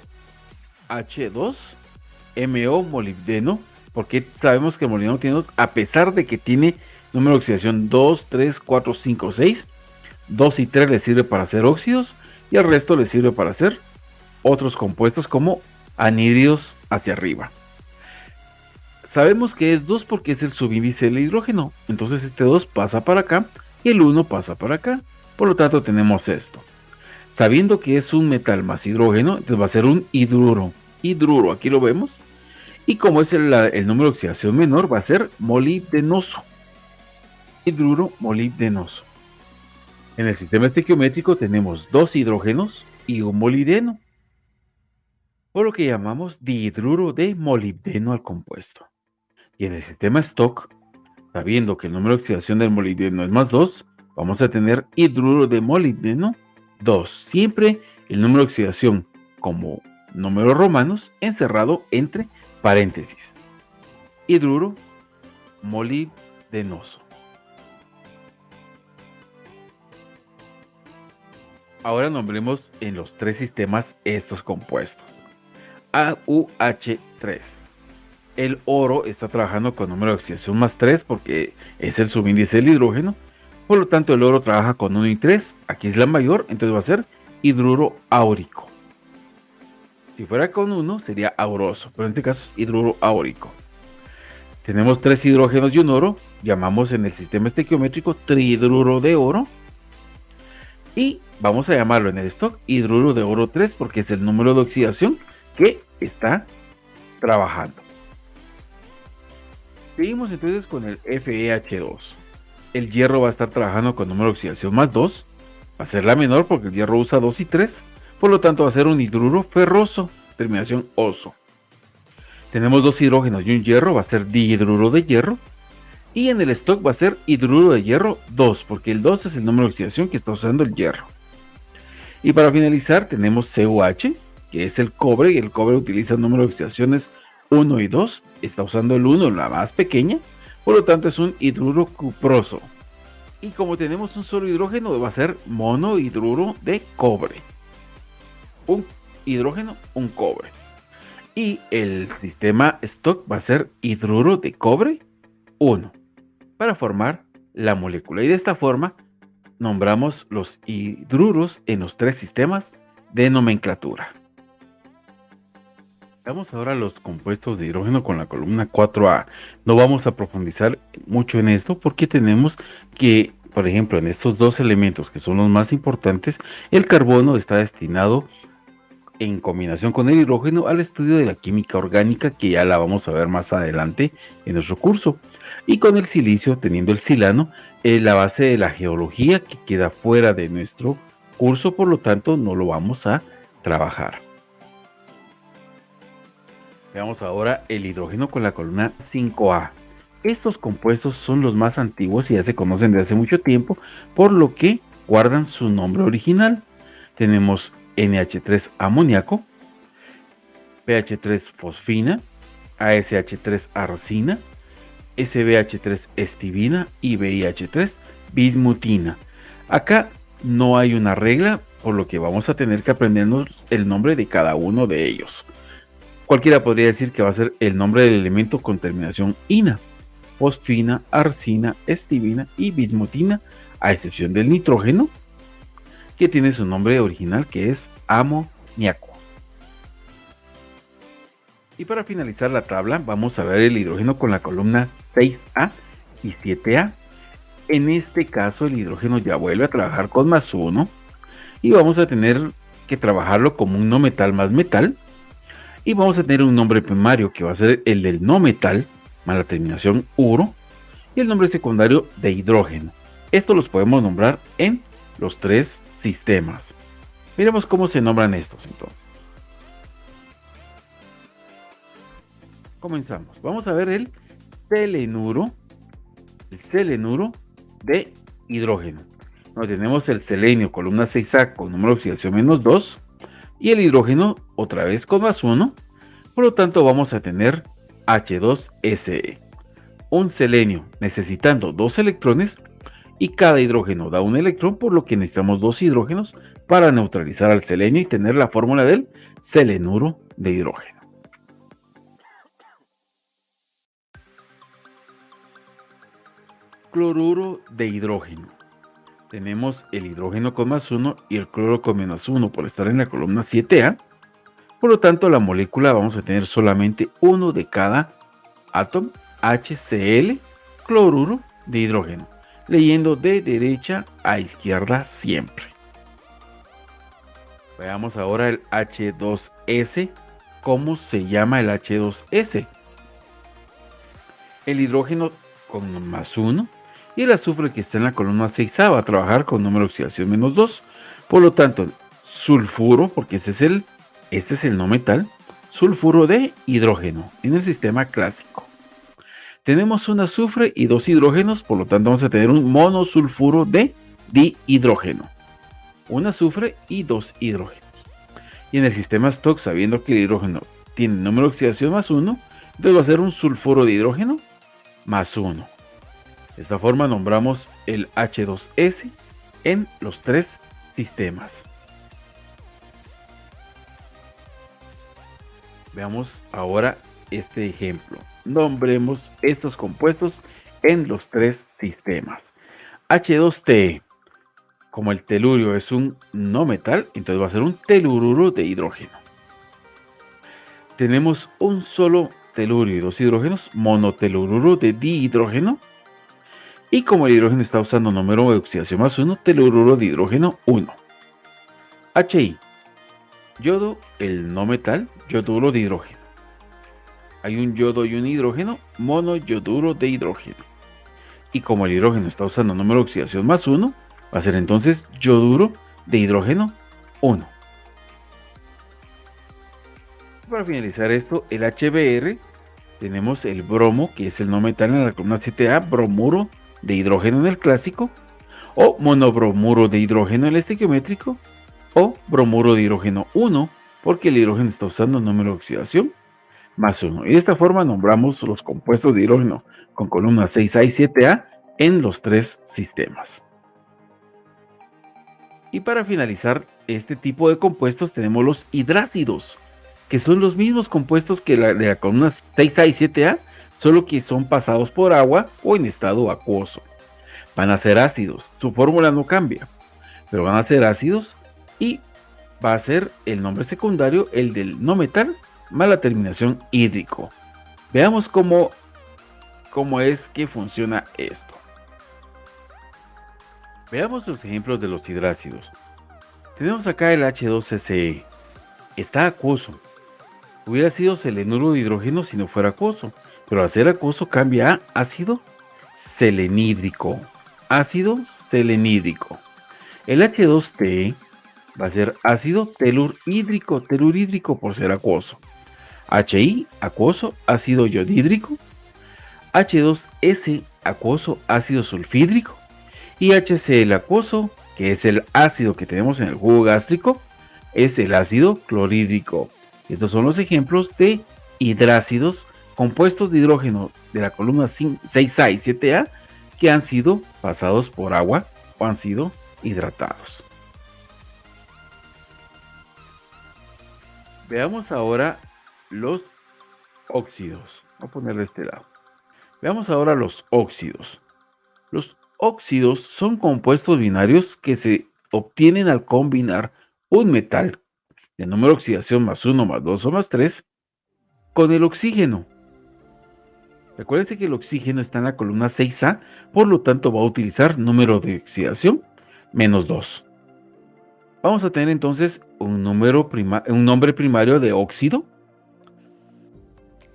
MO molibdeno, porque sabemos que el molibdeno tiene 2, a pesar de que tiene número de oxidación 2, 3, 4, 5, 6. 2 y 3 le sirve para hacer óxidos y el resto le sirve para hacer otros compuestos como anhídridos hacia arriba. Sabemos que es 2 porque es el subíndice del hidrógeno, entonces este 2 pasa para acá y el 1 pasa para acá, por lo tanto tenemos esto. Sabiendo que es un metal más hidrógeno, entonces va a ser un hidruro, aquí lo vemos, y como es el número de oxidación menor, va a ser molibdenoso, hidruro molibdenoso. En el sistema estequiométrico tenemos 2 hidrógenos y un molibdeno, por lo que llamamos dihidruro de molibdeno al compuesto. Y en el sistema Stock, sabiendo que el número de oxidación del molibdeno es más 2, vamos a tener hidruro de molibdeno 2. Siempre el número de oxidación como números romanos encerrado entre paréntesis. Hidruro molibdenoso. Ahora nombremos en los 3 sistemas estos compuestos. AuH3. El oro está trabajando con número de oxidación más 3 porque es el subíndice del hidrógeno. Por lo tanto, el oro trabaja con 1 y 3. Aquí es la mayor, entonces va a ser hidruro áurico. Si fuera con 1 sería auroso, pero en este caso es hidruro áurico. Tenemos 3 hidrógenos y un oro. Llamamos en el sistema estequiométrico trihidruro de oro. Y vamos a llamarlo en el stock hidruro de oro 3 porque es el número de oxidación que está trabajando. Seguimos entonces con el FeH2. El hierro va a estar trabajando con número de oxidación más 2. Va a ser la menor porque el hierro usa 2 y 3. Por lo tanto va a ser un hidruro ferroso, terminación oso. Tenemos 2 hidrógenos y un hierro, va a ser dihidruro de hierro. Y en el stock va a ser hidruro de hierro 2, porque el 2 es el número de oxidación que está usando el hierro. Y para finalizar tenemos CuH, que es el cobre, y el cobre utiliza el número de oxidaciones 1 y 2, está usando el 1, la más pequeña, por lo tanto es un hidruro cuproso. Y como tenemos un solo hidrógeno, va a ser monohidruro de cobre. Un hidrógeno, un cobre. Y el sistema stock va a ser hidruro de cobre 1. Para formar la molécula y de esta forma nombramos los hidruros en los 3 sistemas de nomenclatura. Veamos ahora los compuestos de hidrógeno con la columna 4A. No vamos a profundizar mucho en esto porque tenemos que, por ejemplo, en estos 2 elementos que son los más importantes, el carbono está destinado en combinación con el hidrógeno al estudio de la química orgánica, que ya la vamos a ver más adelante en nuestro curso. Y con el silicio, teniendo el silano, la base de la geología que queda fuera de nuestro curso, por lo tanto no lo vamos a trabajar. Veamos ahora el hidrógeno con la columna 5A. Estos compuestos son los más antiguos y ya se conocen desde hace mucho tiempo, por lo que guardan su nombre original. Tenemos NH3 amoníaco, PH3 fosfina, ASH3 arcina, SBH3 estibina y VIH3 bismutina. Acá no hay una regla, por lo que vamos a tener que aprendernos el nombre de cada uno de ellos. Cualquiera podría decir que va a ser el nombre del elemento con terminación ina: fosfina, arcina, estibina y bismutina, a excepción del nitrógeno, que tiene su nombre original, que es amoníaco. Y para finalizar la tabla, vamos a ver el hidrógeno con la columna 6A y 7A. En este caso, el hidrógeno ya vuelve a trabajar con +1 y vamos a tener que trabajarlo como un no metal más metal. Y vamos a tener un nombre primario que va a ser el del no metal más la terminación uro y el nombre secundario de hidrógeno. Estos los podemos nombrar en los 3 sistemas. Miremos cómo se nombran estos entonces. Comenzamos. Vamos a ver el selenuro de hidrógeno. Tenemos el selenio, columna 6A, con número de oxidación -2, y el hidrógeno otra vez con +1. Por lo tanto, vamos a tener H2Se. Un selenio necesitando 2 electrones y cada hidrógeno da un electrón, por lo que necesitamos 2 hidrógenos para neutralizar al selenio y tener la fórmula del selenuro de hidrógeno. Cloruro de hidrógeno. Tenemos el hidrógeno con +1 y el cloro con -1 por estar en la columna 7A. Por lo tanto, la molécula vamos a tener solamente uno de cada átomo, HCl, cloruro de hidrógeno, leyendo de derecha a izquierda siempre. Veamos ahora el H2S. ¿Cómo se llama el H2S? El hidrógeno con +1 y el azufre que está en la columna 6A va a trabajar con número de oxidación -2. Por lo tanto, sulfuro, porque este es el no metal, sulfuro de hidrógeno en el sistema clásico. Tenemos un azufre y 2 hidrógenos, por lo tanto vamos a tener un monosulfuro de dihidrógeno. Un azufre y 2 hidrógenos. Y en el sistema Stock, sabiendo que el hidrógeno tiene número de oxidación +1, entonces va a ser un sulfuro de hidrógeno +1. De esta forma nombramos el H2S en los 3 sistemas. Veamos ahora este ejemplo. Nombremos estos compuestos en los 3 sistemas. H2Te, como el telurio es un no metal, entonces va a ser un telururo de hidrógeno. Tenemos un solo telurio y 2 hidrógenos, monotelururo de dihidrógeno. Y como el hidrógeno está usando número de oxidación +1, telururo de hidrógeno 1. HI, yodo, el no metal, yoduro de hidrógeno. Hay un yodo y un hidrógeno, monoyoduro de hidrógeno. Y como el hidrógeno está usando número de oxidación +1, va a ser entonces yoduro de hidrógeno 1. Para finalizar esto, el HBr, tenemos el bromo, que es el no metal en la columna 7A, bromuro de hidrógeno en el clásico, o monobromuro de hidrógeno en el estequiométrico, o bromuro de hidrógeno 1, porque el hidrógeno está usando número de oxidación +1. Y de esta forma nombramos los compuestos de hidrógeno con columnas 6A y 7A en los 3 sistemas. Y para finalizar este tipo de compuestos tenemos los hidrácidos, que son los mismos compuestos que de la columna 6A y 7A, solo que son pasados por agua o en estado acuoso. Van a ser ácidos, su fórmula no cambia, pero van a ser ácidos y va a ser el nombre secundario, el del no metal, más la terminación hídrico. Veamos cómo es que funciona esto. Veamos los ejemplos de los hidrácidos. Tenemos acá el H2Se. Está acuoso. Hubiera sido selenuro de hidrógeno si no fuera acuoso, pero al ser acuoso cambia a ácido selenídrico. Ácido selenídrico. El H2Te va a ser ácido telurídrico por ser acuoso. HI, acuoso, ácido yodídrico. H2S, acuoso, ácido sulfídrico. Y HCl, acuoso, que es el ácido que tenemos en el jugo gástrico, es el ácido clorhídrico. Estos son los ejemplos de hidrácidos compuestos de hidrógeno de la columna 6A y 7A que han sido pasados por agua o han sido hidratados. Veamos ahora los óxidos. Voy a ponerle de este lado. Veamos ahora los óxidos. Los óxidos son compuestos binarios que se obtienen al combinar un metal de número de oxidación más 1, más 2 o más 3 con el oxígeno. Recuérdense que el oxígeno está en la columna 6A, por lo tanto va a utilizar número de oxidación menos 2. Vamos a tener entonces un nombre primario de óxido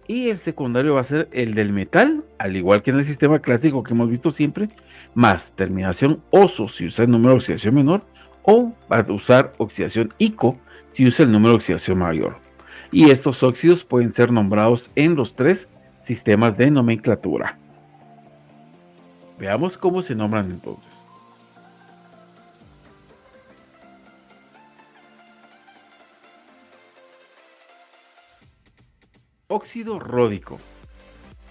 y el secundario va a ser el del metal, al igual que en el sistema clásico que hemos visto siempre, más terminación oso si usa el número de oxidación menor, o va a usar oxidación ico si usa el número de oxidación mayor. Y estos óxidos pueden ser nombrados en los tres sistemas de nomenclatura. Veamos cómo se nombran entonces. Óxido ródico.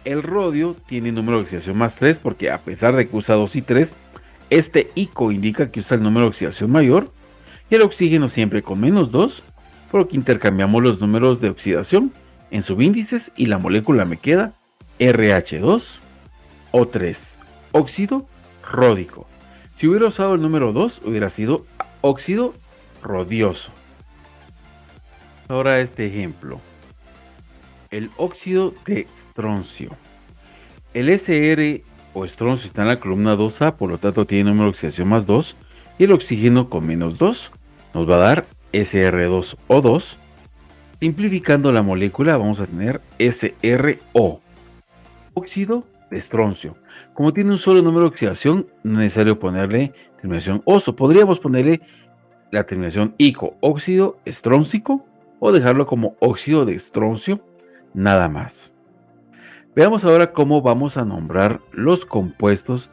El rodio tiene número de oxidación más 3 porque a pesar de que usa 2 y 3, este ico indica que usa el número de oxidación mayor, y el oxígeno siempre con menos 2, por lo que intercambiamos los números de oxidación en subíndices y la molécula me queda RH2O3, óxido ródico. Si hubiera usado el número 2, hubiera sido óxido rodioso. Ahora este ejemplo. El óxido de estroncio. El SR o estroncio está en la columna 2A, por lo tanto tiene número de oxidación más 2, y el oxígeno con menos 2 nos va a dar SR2O2. Simplificando la molécula vamos a tener SRO, óxido de estroncio. Como tiene un solo número de oxidación, no es necesario ponerle terminación oso. Podríamos ponerle la terminación ico, óxido estróncico, o dejarlo como óxido de estroncio, nada más. Veamos ahora cómo vamos a nombrar los compuestos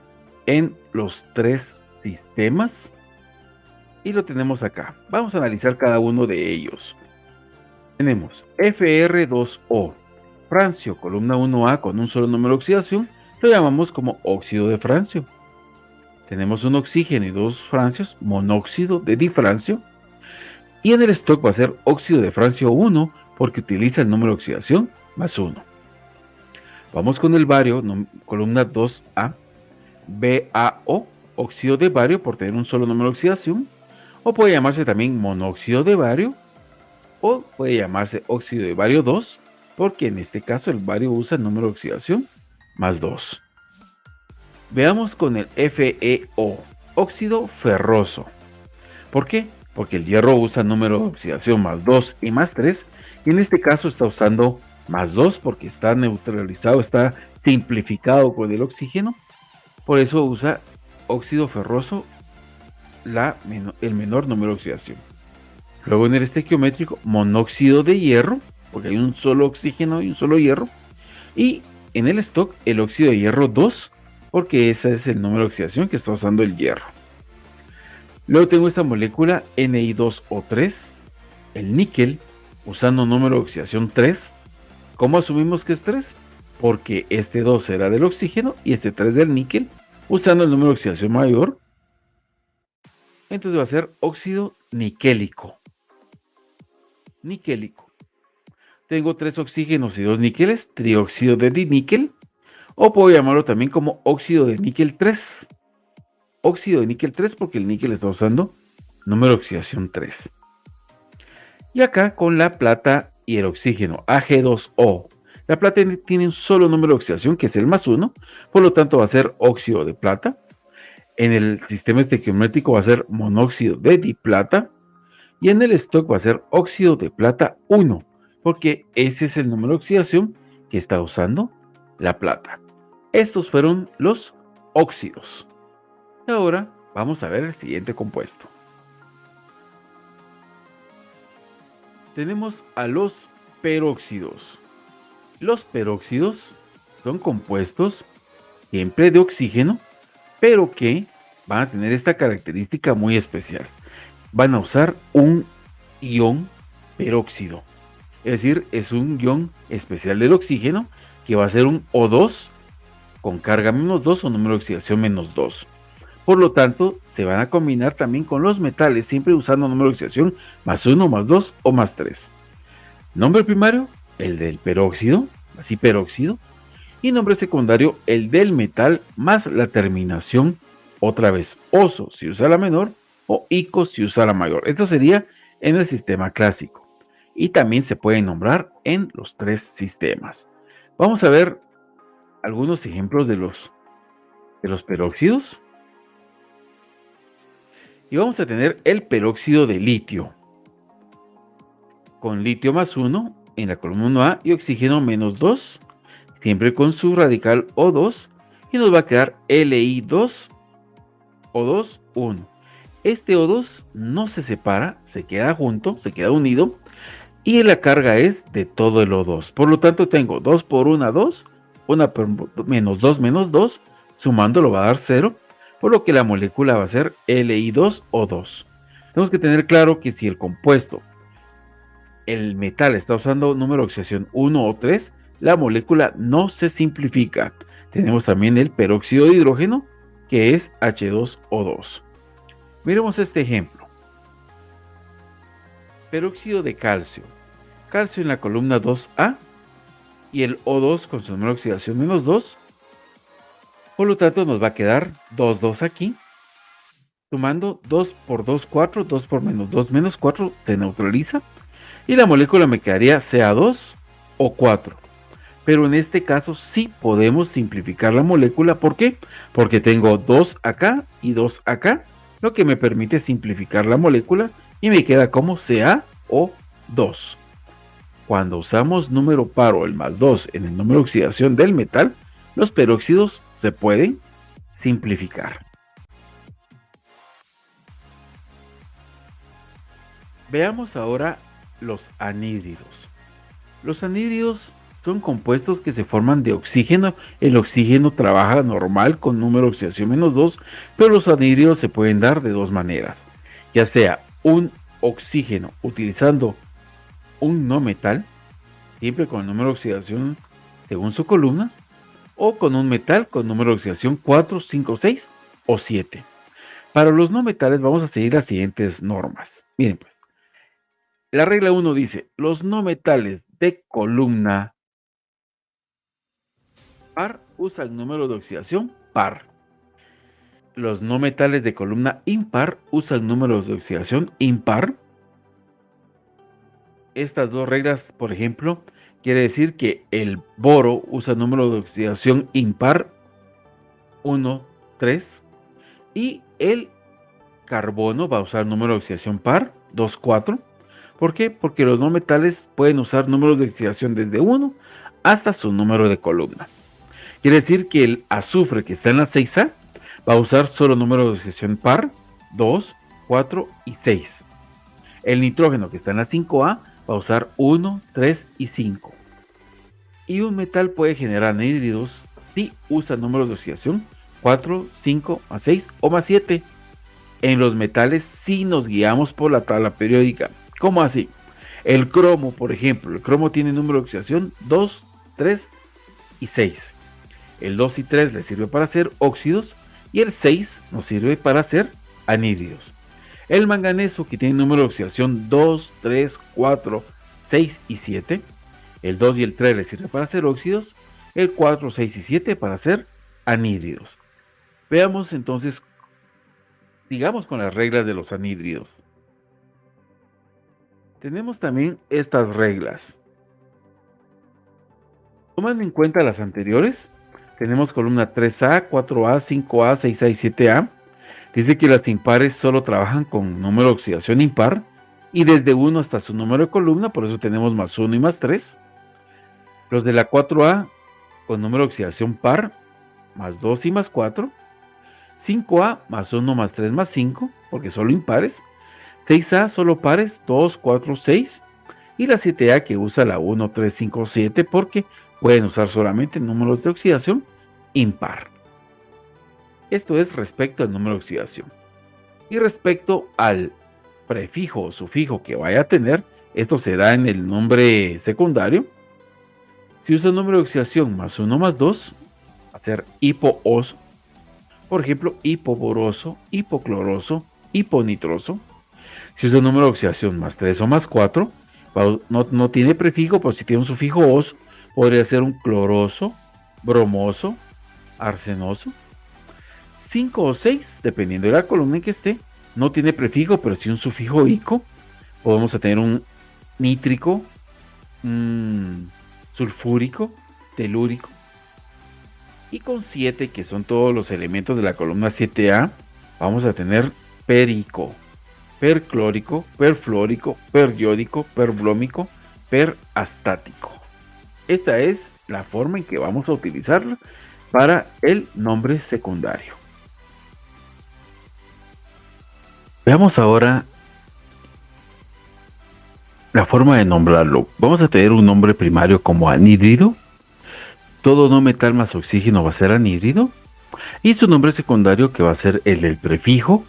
en los tres sistemas. Y lo tenemos acá. Vamos a analizar cada uno de ellos. Tenemos Fr2O, francio, columna 1A con un solo número de oxidación, lo llamamos como óxido de francio. Tenemos un oxígeno y dos francios, monóxido de difrancio. Y en el stock va a ser óxido de francio 1 porque utiliza el número de oxidación más 1. Vamos con el bario, columna 2A, BaO, óxido de bario por tener un solo número de oxidación, o puede llamarse también monóxido de bario, o puede llamarse óxido de bario 2, porque en este caso el bario usa el número de oxidación más 2. Veamos con el FeO, óxido ferroso. ¿Por qué? Porque el hierro usa número de oxidación más 2 y más 3, y en este caso está usando más 2 porque está neutralizado, está simplificado con el oxígeno, por eso usa óxido ferroso, el menor número de oxidación. Luego en el estequiométrico, monóxido de hierro, porque hay un solo oxígeno y un solo hierro, y en el stock el óxido de hierro 2, porque ese es el número de oxidación que está usando el hierro. Luego tengo esta molécula Ni2O3, el níquel, usando número de oxidación 3. ¿Cómo asumimos que es 3? Porque este 2 será del oxígeno y este 3 del níquel, usando el número de oxidación mayor. Entonces va a ser óxido niquélico. Niquélico. Tengo 3 oxígenos y 2 níqueles, trióxido de diníquel, o puedo llamarlo también como óxido de níquel 3. Óxido de níquel 3 porque el níquel está usando número de oxidación 3. Y acá con la plata y el oxígeno, Ag2O. La plata tiene un solo número de oxidación que es el más 1, por lo tanto va a ser óxido de plata. En el sistema estequiométrico va a ser monóxido de diplata. Y en el stock va a ser óxido de plata 1, porque ese es el número de oxidación que está usando la plata. Estos fueron los óxidos. Y ahora vamos a ver el siguiente compuesto. Tenemos a los peróxidos. Los peróxidos son compuestos siempre de oxígeno, pero que van a tener esta característica muy especial. Van a usar un ion peróxido. Es decir, es un ion especial del oxígeno, que va a ser un O2 con carga -2 o número de oxidación -2. Por lo tanto, se van a combinar también con los metales, siempre usando número de oxidación +1, +2 o +3. Nombre primario, el del peróxido, así peróxido. Y nombre secundario, el del metal más la terminación, otra vez, oso si usa la menor o ico si usa la mayor. Esto sería en el sistema clásico. Y también se puede nombrar en los tres sistemas. Vamos a ver algunos ejemplos de los peróxidos. Y vamos a tener el peróxido de litio, con litio +1 en la columna 1A y oxígeno -2, siempre con su radical O2, y nos va a quedar Li2, O2, 1. Este O2 no se separa, se queda junto, se queda unido, y la carga es de todo el O2. Por lo tanto, tengo 2 por 1, 2, 1 por -2, -2, sumando lo va a dar 0, por lo que la molécula va a ser Li2O2. Tenemos que tener claro que si el compuesto, el metal, está usando número de oxidación 1 o 3, la molécula no se simplifica. Tenemos también el peróxido de hidrógeno, que es H2O2. Miremos este ejemplo. Peróxido de calcio. Calcio en la columna 2A y el O2 con su número de oxidación -2. Por lo tanto, nos va a quedar 2, 2 aquí. Sumando 2 por 2, 4. 2 por -2, -4 se neutraliza. Y la molécula me quedaría Ca2 o 4. Pero en este caso sí podemos simplificar la molécula. ¿Por qué? Porque tengo 2 acá y 2 acá, lo que me permite simplificar la molécula y me queda como CaO2. Cuando usamos número par o el +2 en el número de oxidación del metal, los peróxidos se pueden simplificar. Veamos ahora los anhídridos. Los anhídridos son compuestos que se forman de oxígeno. El oxígeno trabaja normal con número de oxidación -2, pero los anhídridos se pueden dar de dos maneras, ya sea un oxígeno utilizando un no metal, siempre con el número de oxidación según su columna, o con un metal con número de oxidación 4, 5, 6 o 7. Para los no metales vamos a seguir las siguientes normas. Miren pues, la regla 1 dice, los no metales de columna par usan número de oxidación par. Los no metales de columna impar usan números de oxidación impar. Estas dos reglas, por ejemplo, quiere decir que el boro usa número de oxidación impar 1, 3, y el carbono va a usar número de oxidación par 2, 4. ¿Por qué? Porque los no metales pueden usar números de oxidación desde 1 hasta su número de columna. Quiere decir que el azufre que está en la 6A va a usar solo número de oxidación par 2, 4 y 6. El nitrógeno que está en la 5A va a usar 1, 3 y 5. Y un metal puede generar anhídridos si usa números de oxidación 4, 5, +6 o +7. En los metales sí nos guiamos por la tabla periódica. ¿Cómo así? El cromo, por ejemplo, el cromo tiene número de oxidación 2, 3 y 6. El 2 y 3 le sirve para hacer óxidos y el 6 nos sirve para hacer anhídridos. El manganeso, que tiene número de oxidación 2, 3, 4, 6 y 7. El 2 y el 3 le sirve para hacer óxidos. El 4, 6 y 7 para hacer anhídridos. Veamos entonces, digamos con las reglas de los anhídridos. Tenemos también estas reglas. Tomando en cuenta las anteriores, tenemos columna 3A, 4A, 5A, 6A y 7A. Dice que las impares solo trabajan con número de oxidación impar y desde 1 hasta su número de columna, por eso tenemos +1 y +3. Los de la 4A con número de oxidación par, +2 y +4. 5A, +1, +3, +5, porque solo impares. 6A, solo pares, 2, 4, 6. Y la 7A que usa la 1, 3, 5, 7, porque pueden usar solamente números de oxidación impar. Esto es respecto al número de oxidación. Y respecto al prefijo o sufijo que vaya a tener, esto se da en el nombre secundario. Si usa el número de oxidación más 1 más 2, va a ser hipooso. Por ejemplo, hipoboroso, hipocloroso, hiponitroso. Si usa el número de oxidación más 3 o más 4, no tiene prefijo, pero si tiene un sufijo oso, podría ser un cloroso, bromoso, arsenoso. 5 o 6, dependiendo de la columna en que esté, no tiene prefijo, pero sí un sufijo ico. Podemos tener un nítrico, sulfúrico, telúrico. Y con 7, que son todos los elementos de la columna 7A, vamos a tener perico, perclórico, perfluórico, periódico, perbrómico, perastático. Esta es la forma en que vamos a utilizarla para el nombre secundario. Veamos ahora la forma de nombrarlo. Vamos a tener un nombre primario como anhídrido. Todo no metal más oxígeno va a ser anhídrido. Y su nombre secundario, que va a ser el del prefijo,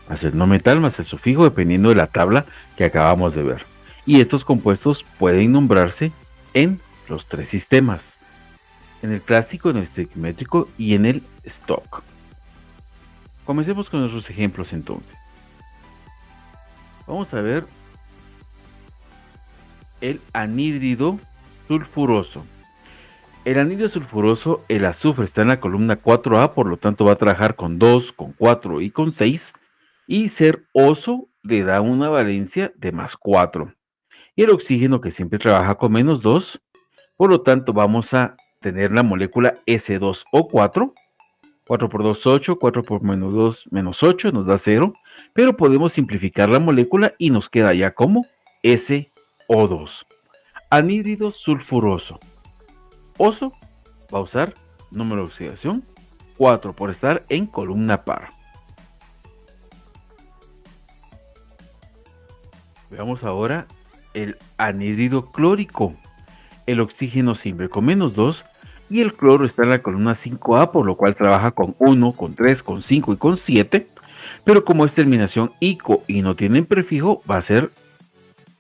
va a ser no metal más el sufijo, dependiendo de la tabla que acabamos de ver. Y estos compuestos pueden nombrarse en los 3 sistemas: en el clásico, en el estequiométrico y en el stock. Comencemos con nuestros ejemplos entonces. Vamos a ver el anhídrido sulfuroso. El anhídrido sulfuroso, el azufre está en la columna 4A, por lo tanto va a trabajar con 2, con 4 y con 6. Y ser oso le da una valencia de más 4. Y el oxígeno, que siempre trabaja con menos 2, por lo tanto vamos a tener la molécula S2O4. 4 por 2, 8, 4 por menos 2, menos 8, nos da 0. Pero podemos simplificar la molécula y nos queda ya como SO2. Anhídrido sulfuroso. Oso va a usar número de oxidación 4 por estar en columna par. Veamos ahora el anhídrido clórico. El oxígeno siempre con menos 2 y el cloro está en la columna 5A, por lo cual trabaja con 1, con 3, con 5 y con 7. Pero como es terminación ico y no tienen prefijo, va a ser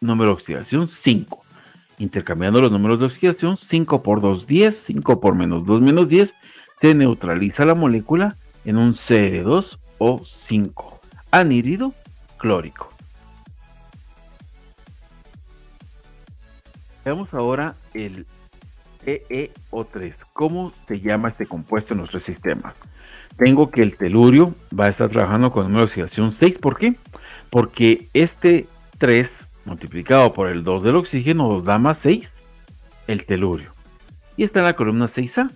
número de oxidación 5. Intercambiando los números de oxidación, 5 por 2, 10, 5 por menos 2, menos 10, se neutraliza la molécula en un Cl2O5, anhídrido clórico. Veamos ahora el EeO3. ¿Cómo se llama este compuesto en nuestro sistema? Tengo que el telurio va a estar trabajando con el número de oxidación 6. ¿Por qué? Porque este 3 multiplicado por el 2 del oxígeno nos da más 6, el telurio. Y está en la columna 6A.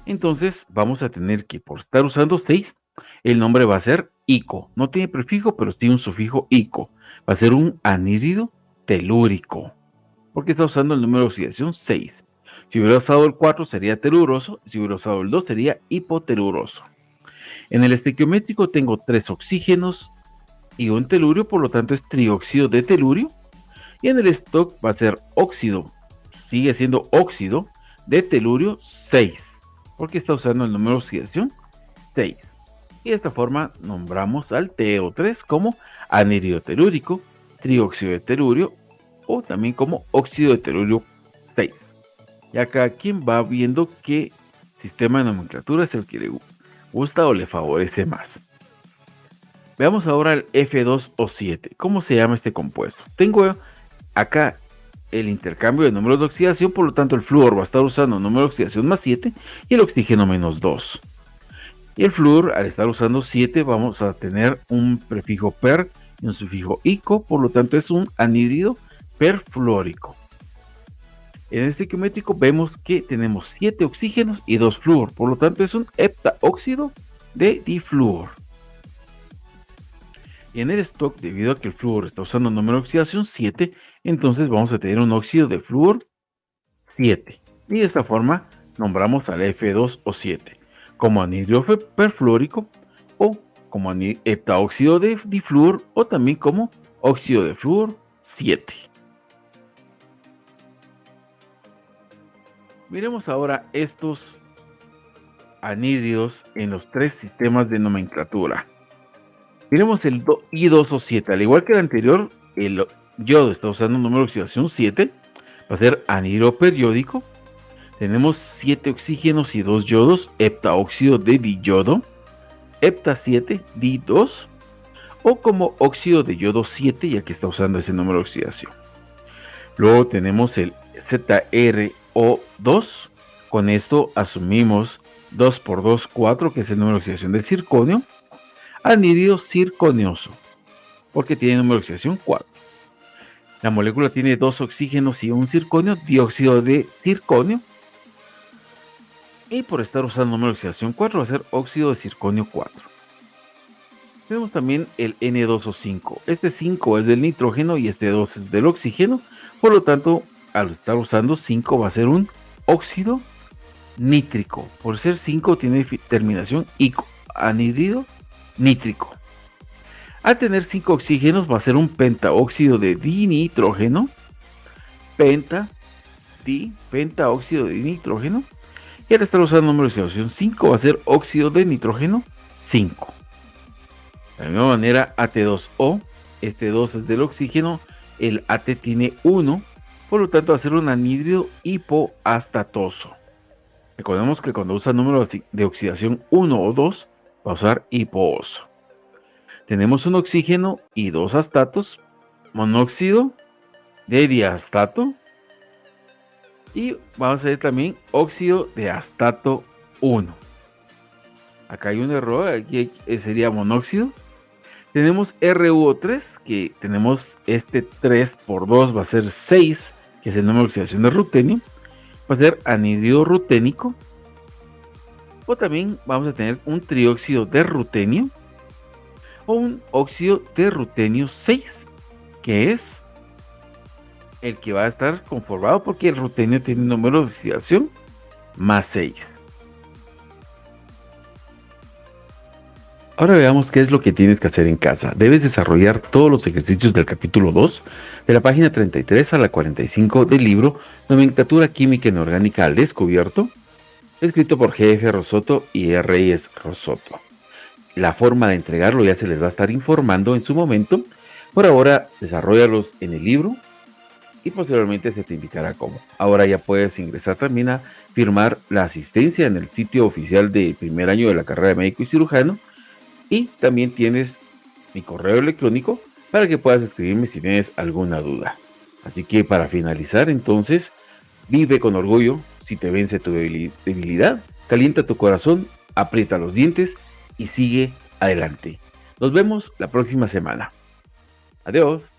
Entonces vamos a tener que, por estar usando 6, el nombre va a ser ico. No tiene prefijo, pero tiene un sufijo ico. Va a ser un anhídrido telúrico, porque está usando el número de oxidación 6. Si hubiera usado el 4 sería teluroso, si hubiera usado el 2 sería hipoteluroso. En el estequiométrico tengo 3 oxígenos y un telurio, por lo tanto es trióxido de telurio. Y en el stock va a ser óxido, sigue siendo óxido de telurio 6, porque está usando el número de oxidación 6. Y de esta forma nombramos al TeO3 como anhídrido telúrico, trióxido de telurio o también como óxido de telurio 6. Ya cada quien va viendo qué sistema de nomenclatura es el que le gusta o le favorece más. Veamos ahora el F2O7. ¿Cómo se llama este compuesto? Tengo acá el intercambio de números de oxidación, por lo tanto el flúor va a estar usando número de oxidación más 7 y el oxígeno menos 2. Y el flúor, al estar usando 7, vamos a tener un prefijo per y un sufijo ico, por lo tanto es un anhídrido perfluórico. En este estequiométrico vemos que tenemos 7 oxígenos y 2 flúor, por lo tanto es un heptaóxido de difluor. Y en el stock, debido a que el flúor está usando número de oxidación 7, entonces vamos a tener un óxido de flúor 7. Y de esta forma nombramos al F2O7 como anhídrido perfluórico o como heptaóxido de difluor o también como óxido de flúor 7. Miremos ahora estos anhídridos en los 3 sistemas de nomenclatura. Miremos el I2O7, al igual que el anterior, el yodo está usando un número de oxidación 7, va a ser anhídrido periódico. Tenemos 7 oxígenos y 2 yodos, heptaóxido de diyodo, hepta 7, di2, o como óxido de yodo 7, ya que está usando ese número de oxidación. Luego tenemos el ZrO2, con esto asumimos 2 por 2, 4, que es el número de oxidación del circonio, anhídrido circonioso, porque tiene número de oxidación 4. La molécula tiene 2 oxígenos y un circonio, dióxido de circonio, y por estar usando número de oxidación 4 va a ser óxido de circonio 4. Tenemos también el N2O5. Este 5 es del nitrógeno y este 2 es del oxígeno. Por lo tanto, al estar usando 5 va a ser un óxido nítrico. Por ser 5 tiene terminación ico, anhídrido nítrico. Al tener 5 oxígenos va a ser un pentaóxido de dinitrógeno. Pentaóxido de dinitrógeno. Y al estar usando número de oxidación 5 va a ser óxido de nitrógeno 5. De la misma manera, AT2O, este 2 es del oxígeno, el AT tiene 1, por lo tanto va a ser un anhídrido hipoastatoso. Recordemos que cuando usa número de oxidación 1 o 2, va a usar hipooso. Tenemos un oxígeno y 2 astatos, monóxido de diastato, y vamos a ver también óxido de astato 1. Acá hay un error, aquí sería monóxido. Tenemos RuO3, que tenemos este 3 por 2, va a ser 6, que es el número de oxidación de rutenio. Va a ser anhídrido ruténico. O también vamos a tener un trióxido de rutenio. O un óxido de rutenio 6, que es el que va a estar conformado porque el rutenio tiene un número de oxidación más 6. Ahora veamos qué es lo que tienes que hacer en casa. Debes desarrollar todos los ejercicios del capítulo 2, de la página 33 a la 45 del libro Nomenclatura Química Inorgánica al Descubierto, escrito por G.F. Rosotto y R.S. Rosotto. La forma de entregarlo ya se les va a estar informando en su momento. Por ahora, desarróllalos en el libro y posteriormente se te indicará cómo. Ahora ya puedes ingresar también a firmar la asistencia en el sitio oficial del primer año de la carrera de médico y cirujano. Y también tienes mi correo electrónico para que puedas escribirme si tienes alguna duda. Así que para finalizar, entonces, vive con orgullo. Si te vence tu debilidad, calienta tu corazón, aprieta los dientes y sigue adelante. Nos vemos la próxima semana. Adiós.